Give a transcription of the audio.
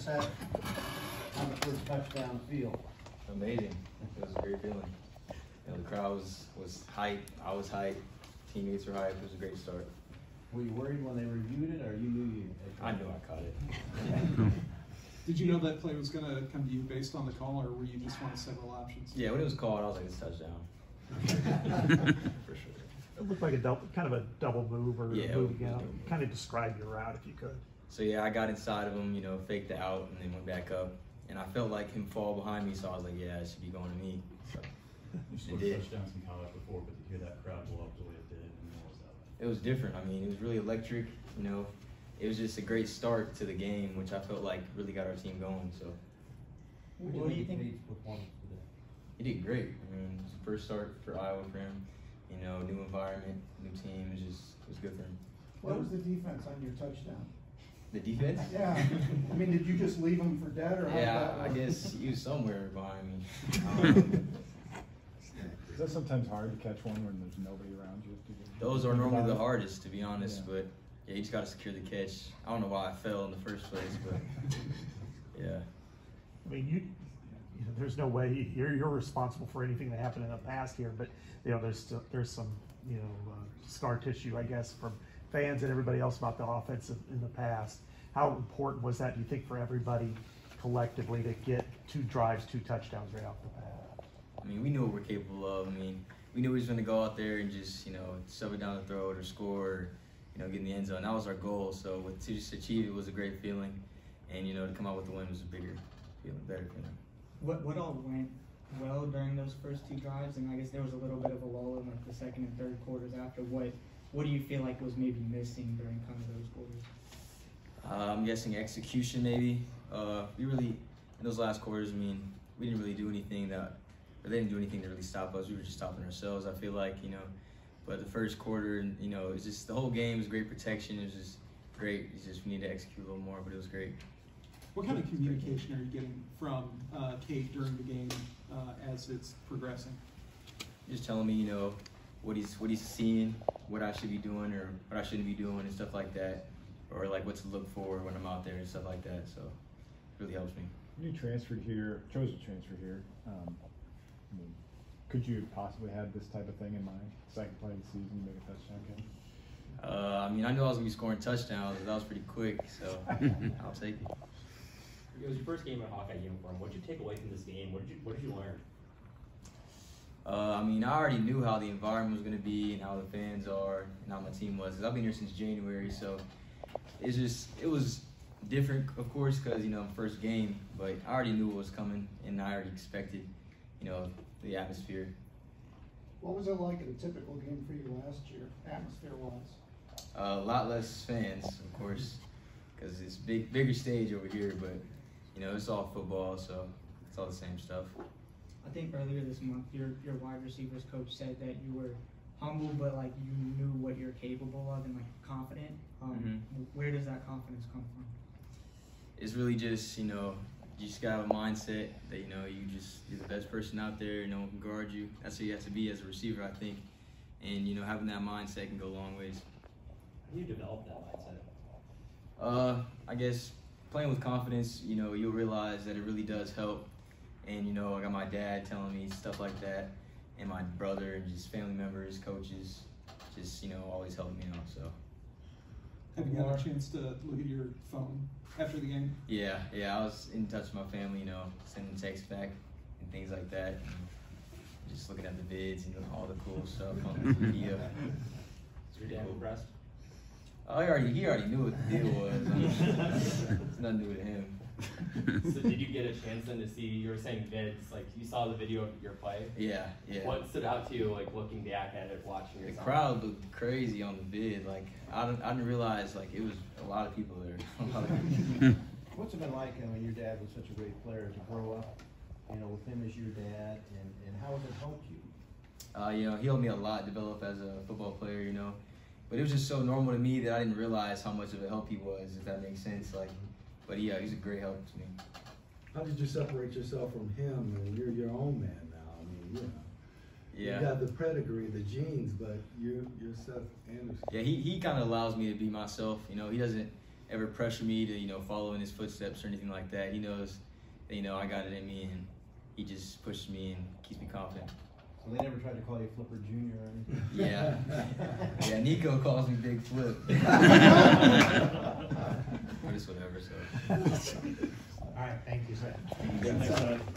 Seth on the first touchdown field? Amazing. It was a great feeling. You know, the crowd was hyped. I was hyped. Teammates were hyped. It was a great start. Were you worried when they reviewed it, or you knew you? I knew I caught it. Did you know that play was going to come to you based on the call, or were you just one of several options? Yeah, when it was called, I was like, it's a touchdown. For sure. It looked like a double, kind of a double move or Yeah, moving out. Kind of describe your route if you could. So yeah, I got inside of him, you know, faked the out, and then went back up. And I felt like him fall behind me, so I was like, yeah, it should be going to me. So You scored touchdowns in college before, but to hear that crowd blow up the way it did, and what was that like? it was different. I mean, it was really electric, you know. It was just a great start to the game, which I felt like really got our team going. So What do you think? Performance today? he did great. I mean, it was the first start for Iowa for him. You know, new environment, new team. It was good for him. What was the defense on your touchdown? The defense? Yeah, I mean, did you just leave him for dead, or how did Yeah, that I work? guess he was somewhere behind me. Is that sometimes hard to catch one when there's nobody around you? Those are normally the hardest, to be honest. Yeah. But yeah, you just got to secure the catch. I don't know why I fell in the first place, but yeah. I mean, you know, there's no way you're responsible for anything that happened in the past here, but you know, there's some scar tissue, I guess, from fans and everybody else about the offense in the past. How important was that, do you think, for everybody collectively to get 2 drives, 2 touchdowns right off the bat? I mean, we knew what we're capable of. I mean, we knew we was going to go out there and just, you know, shove it down the throat or score, or, you know, get in the end zone. That was our goal. So to just achieve it was a great feeling, and you know, to come out with the win was a bigger feeling, better feeling. What all went well during those first 2 drives, and I guess there was a little bit of a lull in like the second and third quarters after. What do you feel like was maybe missing during kind of those quarters? I'm guessing execution maybe. We really, in those last quarters, I mean, we didn't really do anything they didn't do anything to really stop us. We were just stopping ourselves, I feel like, you know. But the first quarter, you know, it's just the whole game was great protection. It was just great. It's just we need to execute a little more, but it was great. What kind of communication are you getting from Kate during the game as it's progressing? Just telling me, you know, what he's seeing, what I should be doing or what I shouldn't be doing and stuff like that, or like what to look for when I'm out there and stuff like that. So it really helps me. When you transferred here, chose to transfer here, I mean, could you possibly have this type of thing in mind? Second play of the season, make a touchdown game? I mean, I knew I was gonna be scoring touchdowns. That was pretty quick, so I'll take it. It was your first game in a Hawkeye uniform. What did you take away from this game? What did you learn? I mean, I already knew how the environment was going to be and how the fans are and how my team was. 'Cause I've been here since January, so it was different, of course, because, you know, first game. But I already knew what was coming, and I already expected, you know, the atmosphere. What was it like in a typical game for you last year, atmosphere-wise? A lot less fans, of course, because it's bigger stage over here. But you know, it's all football, so it's all the same stuff. I think earlier this month, your wide receivers coach said that you were humble, but like you knew what you're capable of and like confident. Where does that confidence come from? It's really just, you know, you just gotta have a mindset that, you know, you're the best person out there. No one can guard you. That's what you have to be as a receiver, I think. And you know, having that mindset can go a long ways. How do you develop that mindset? I guess playing with confidence, you know, you'll realize that it really does help. And, you know, I got my dad telling me stuff like that, and my brother, and just family members, coaches, just, you know, always helping me out, so. Have you had a chance to look at your phone after the game? Yeah, I was in touch with my family, you know, sending texts back and things like that. And just looking at the vids and all the cool stuff on the video. Is your dad impressed? Oh, he already knew what the deal was. It's nothing new to him. So did you get a chance then to see, you were saying vids, like you saw the video of your play? Yeah. What stood out to you, like looking back at it, watching yourself? The crowd looked crazy on the vid. Like, I didn't realize, like, it was a lot of people there. What's it been like when your dad was such a great player to grow up, you know, with him as your dad, and how has it helped you? You know, he helped me a lot develop as a football player, you know. But it was just so normal to me that I didn't realize how much of a help he was, if that makes sense. Like, but yeah, he's a great help to me. How did you separate yourself from him? I mean, you're your own man now. I mean, you know. Yeah. You got the pedigree, the genes, but you're Seth Anderson. Yeah, he kind of allows me to be myself. You know, he doesn't ever pressure me to, you know, follow in his footsteps or anything like that. He knows that, you know, I got it in me, and he just pushes me and keeps me confident. So they never tried to call you Flipper Jr. or anything? Yeah. Yeah, Nico calls me Big Flip. But it's whatever, so. All right, thank you, Seth. Thank you, guys.